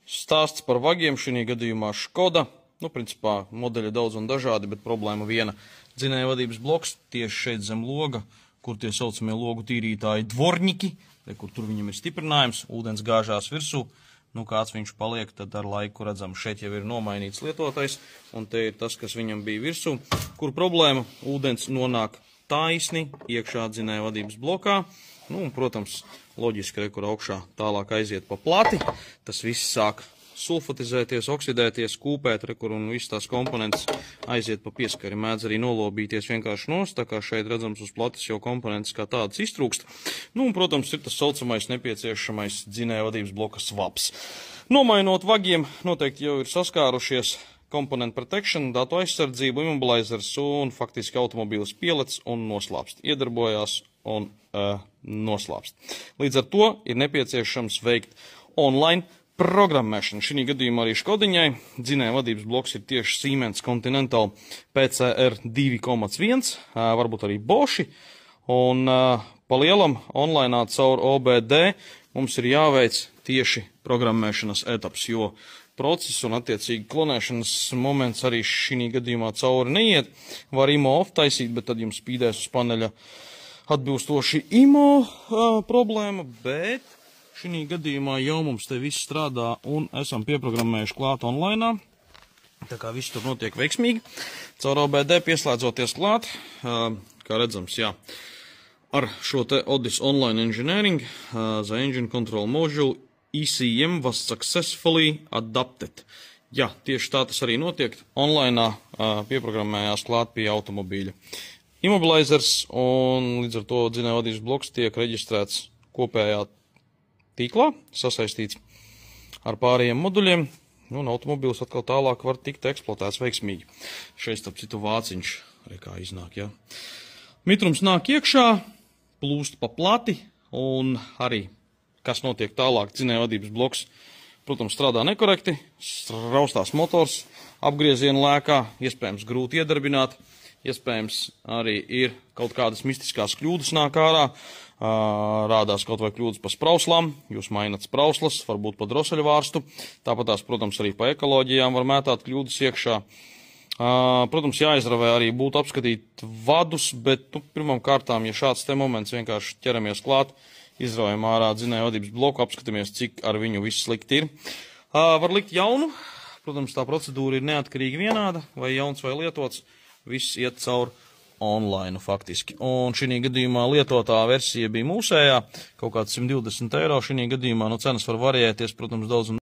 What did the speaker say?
Stāsts par vagiem, šī gadījumā Škoda. Principā modeļi daudz un dažādi, bet problēma viena. Dzinēja vadības bloks tieši šeit zem loga, kur tie saucamie logu tīrītāji dvorņiki, kur tur viņam ir stiprinājums, ūdens gāžās virsū. Kāds viņš paliek, tad ar laiku redzam, šeit jau ir nomainīts lietotais, un te ir tas, kas viņam bija virsū. Kur problēma? Ūdens nonāk taisni iekšā dzinēja vadības blokā. Un, protams, loģiski, kur augšā tālāk aiziet pa plati. Tas viss sāk sulfatizēties, oksidēties, kūpēt, un viss tās komponentes aiziet pa pieskari. Mēdz arī nolobīties vienkārši nost, tā kā šeit redzams uz plates jau komponentes kā tādas iztrūkst. Un, protams, ir tas saucamais nepieciešamais dzinēja vadības bloka swaps. Nomainot vagiem, noteikti jau ir saskārušies component protection, datu aizsardzību, immobilizers un faktiski automobīlis pielec un noslāpst. Iedarbojās un noslāpst. Līdz ar to ir nepieciešams veikt online programmēšanu. Šī gadījumā arī Škodiņai dzinēja vadības bloks ir tieši Siemens Continental PCR 2.1, varbūt arī Boši. Un pa lielam online caur OBD mums ir jāveic tieši programmēšanas etaps, jo process un attiecīgi klonēšanas moments arī šī gadījumā cauri neiet. Var IMO off taisīt, bet tad jums spīdēs uz paneļa atbilstoši IMO problēma, bet šī gadījumā jau mums te viss strādā un esam pieprogrammējuši klāt online. Tā kā viss tur notiek veiksmīgi. Caur OBD pieslēdzoties klāt, kā redzams, jā, ar šo te Odyssey Online Engineering, the Engine Control Module ECM was successfully adapted. Jā, tieši tā tas arī notiek. Online pieprogrammējās klāt pie automobīļa. Immobilizers un līdz ar to dzinēja vadības bloks tiek reģistrēts kopējā tīklā, sasaistīts ar pārējiem moduļiem, un automobīls atkal tālāk var tikt eksploatēts veiksmīgi. Šeit, starp citu, vāciņš, kā iznāk, jā. Mitrums nāk iekšā, plūst pa plati, un arī, kas notiek tālāk, dzinēja vadības bloks, protams, strādā nekorekti, raustās motors, apgrieziena lēkā, iespējams grūti iedarbināt, iespējams arī ir kaut kādas mistiskās kļūdas nāk ārā, rādās kaut vai kļūdas pa sprauslām, jūs mainat sprauslas, varbūt pa droseļvārstu, tāpatās, protams, arī pa ekoloģijām var mētāt kļūdas iekšā. Protams, jāizravē arī būtu apskatīt vadus, bet pirmām kārtām, ja šāds te moments vienkārši ķeramies klāt, izraujam ārā dzinēja vadības bloku, apskatāmies, cik ar viņu viss slikti ir. Var likt jaunu, protams, tā procedūra ir neatkarīgi vienāda, vai jauns vai lietots, viss iet caur online faktiski. Un šī gadījumā lietotā versija bija mūsējā, kaut kāds 120 eiro. Šī gadījumā cenas var variēties, protams, daudz un